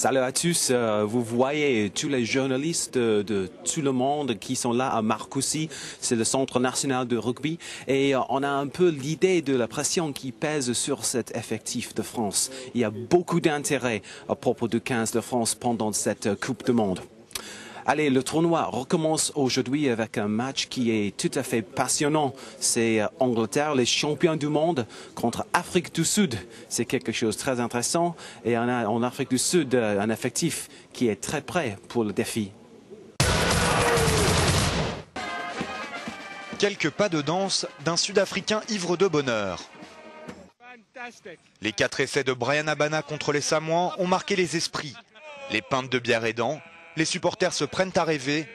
Salut à tous, vous voyez tous les journalistes de tout le monde qui sont là à Marcoussis, c'est le Centre national de rugby, et on a un peu l'idée de la pression qui pèse sur cet effectif de France. Il y a beaucoup d'intérêt à propos du 15 de France pendant cette Coupe du Monde. Allez, le tournoi recommence aujourd'hui avec un match qui est tout à fait passionnant. C'est Angleterre, les champions du monde, contre Afrique du Sud. C'est quelque chose de très intéressant. Et on a en Afrique du Sud un effectif qui est très prêt pour le défi. Quelques pas de danse d'un Sud-Africain ivre de bonheur. Les 4 essais de Bryan Habana contre les Samoans ont marqué les esprits. Les pintes de bière aidant, les supporters se prennent à rêver.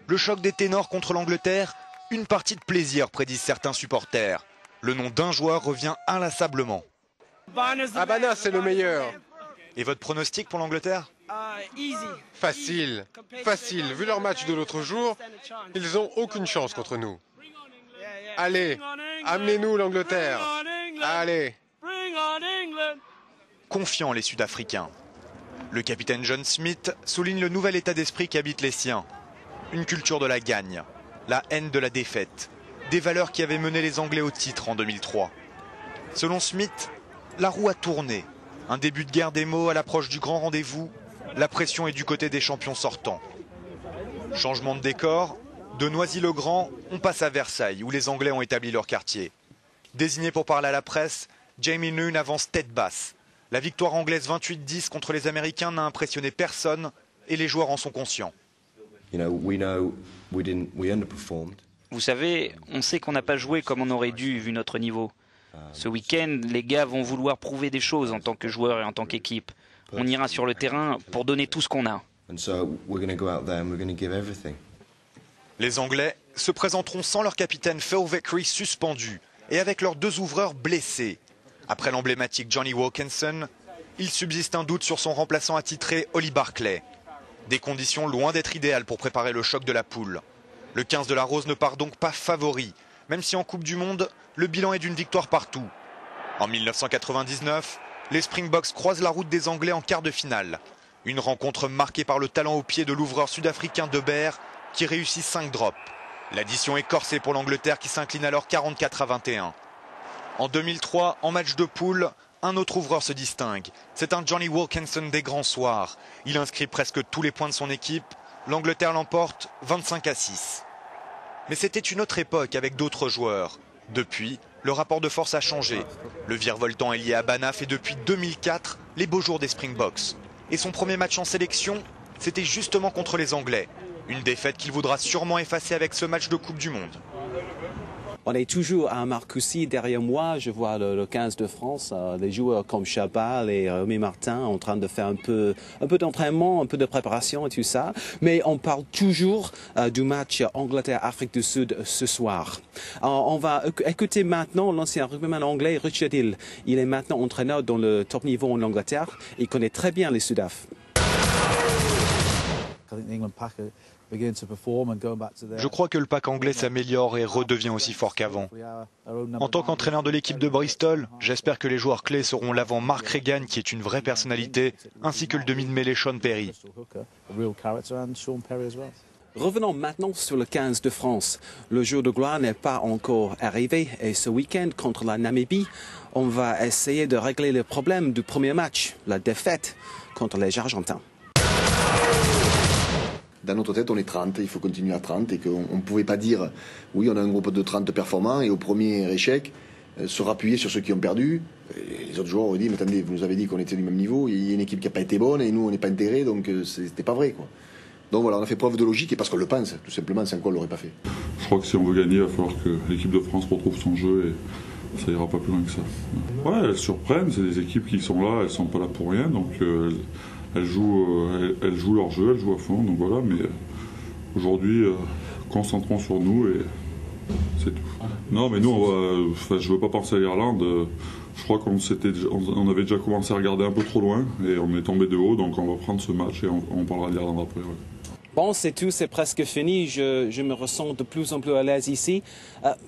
Le choc des ténors contre l'Angleterre, une partie de plaisir, prédisent certains supporters. Le nom d'un joueur revient inlassablement. Habana, c'est le meilleur. Et votre pronostic pour l'Angleterre? Facile, facile. Vu leur match de l'autre jour, ils n'ont aucune chance contre nous. Allez, amenez-nous l'Angleterre. Allez. Confiants les Sud-Africains. Le capitaine John Smith souligne le nouvel état d'esprit qu'habitent les siens. Une culture de la gagne, la haine de la défaite, des valeurs qui avaient mené les Anglais au titre en 2003. Selon Smith, la roue a tourné. Un début de guerre des mots à l'approche du grand rendez-vous. La pression est du côté des champions sortants. Changement de décor, de Noisy-le-Grand, on passe à Versailles où les Anglais ont établi leur quartier. Désigné pour parler à la presse, Jamie Noone avance tête basse. La victoire anglaise 28-10 contre les Américains n'a impressionné personne et les joueurs en sont conscients. Vous savez, on sait qu'on n'a pas joué comme on aurait dû vu notre niveau. Ce week-end, les gars vont vouloir prouver des choses en tant que joueurs et en tant qu'équipe. On ira sur le terrain pour donner tout ce qu'on a. Les Anglais se présenteront sans leur capitaine Phil Vickery suspendu et avec leurs 2 ouvreurs blessés. Après l'emblématique Johnny Wilkinson, il subsiste un doute sur son remplaçant attitré Ollie Barclay. Des conditions loin d'être idéales pour préparer le choc de la poule. Le 15 de la Rose ne part donc pas favori, même si en Coupe du Monde, le bilan est d'une victoire partout. En 1999, les Springboks croisent la route des Anglais en quart de finale. Une rencontre marquée par le talent au pied de l'ouvreur sud-africain De Beer qui réussit 5 drops. L'addition est corsée pour l'Angleterre qui s'incline alors 44-21. En 2003, en match de poule, un autre ouvreur se distingue. C'est un Johnny Wilkinson des grands soirs. Il inscrit presque tous les points de son équipe. L'Angleterre l'emporte 25-6. Mais c'était une autre époque avec d'autres joueurs. Depuis, le rapport de force a changé. Le virevoltant ailier Habana fait depuis 2004 les beaux jours des Springboks. Et son premier match en sélection, c'était justement contre les Anglais. Une défaite qu'il voudra sûrement effacer avec ce match de Coupe du Monde. On est toujours à Marcoussis. Derrière moi, je vois le 15 de France, les joueurs comme Chabal et Rémi Martin en train de faire un peu d'entraînement, un peu de préparation et tout ça. Mais on parle toujours du match Angleterre-Afrique du Sud ce soir. On va écouter maintenant l'ancien rugbyman anglais Richard Hill. Il est maintenant entraîneur dans le top niveau en Angleterre. Il connaît très bien les Sudaf. Je crois que le pack anglais s'améliore et redevient aussi fort qu'avant. En tant qu'entraîneur de l'équipe de Bristol, j'espère que les joueurs clés seront l'avant Mark Regan, qui est une vraie personnalité, ainsi que le demi de mêlée Sean Perry. Revenons maintenant sur le 15 de France. Le jour de gloire n'est pas encore arrivé et ce week-end contre la Namibie, on va essayer de régler le problème du premier match, la défaite contre les Argentins. Dans notre tête, on est 30, il faut continuer à 30 et qu'on ne pouvait pas dire oui, on a un groupe de 30 performants et au premier échec, se rappuyer sur ceux qui ont perdu. Et les autres joueurs ont dit, mais attendez, vous nous avez dit qu'on était du même niveau, il y a une équipe qui n'a pas été bonne et nous, on n'est pas intégrés, donc c'était pas vrai, quoi. Donc voilà, on a fait preuve de logique et parce qu'on le pense, tout simplement, sans quoi on ne l'aurait pas fait. Je crois que si on veut gagner, il va falloir que l'équipe de France retrouve son jeu et ça ira pas plus loin que ça. Ouais, elles surprennent, c'est des équipes qui sont là, elles sont pas là pour rien, donc elles jouent leur jeu, elles jouent à fond, donc voilà, mais aujourd'hui, concentrons sur nous et c'est tout. Non, mais nous, je veux pas penser à l'Irlande, je crois on avait déjà commencé à regarder un peu trop loin et on est tombé de haut, donc on va prendre ce match et on parlera de l'Irlande après. Ouais. Bon, c'est tout, c'est presque fini. Je me ressens de plus en plus à l'aise ici.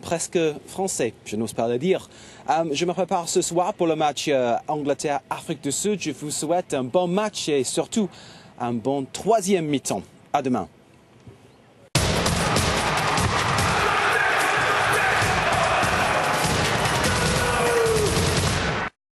Presque français, je n'ose pas le dire. Je me prépare ce soir pour le match Angleterre-Afrique du Sud. Je vous souhaite un bon match et surtout un bon troisième mi-temps. À demain.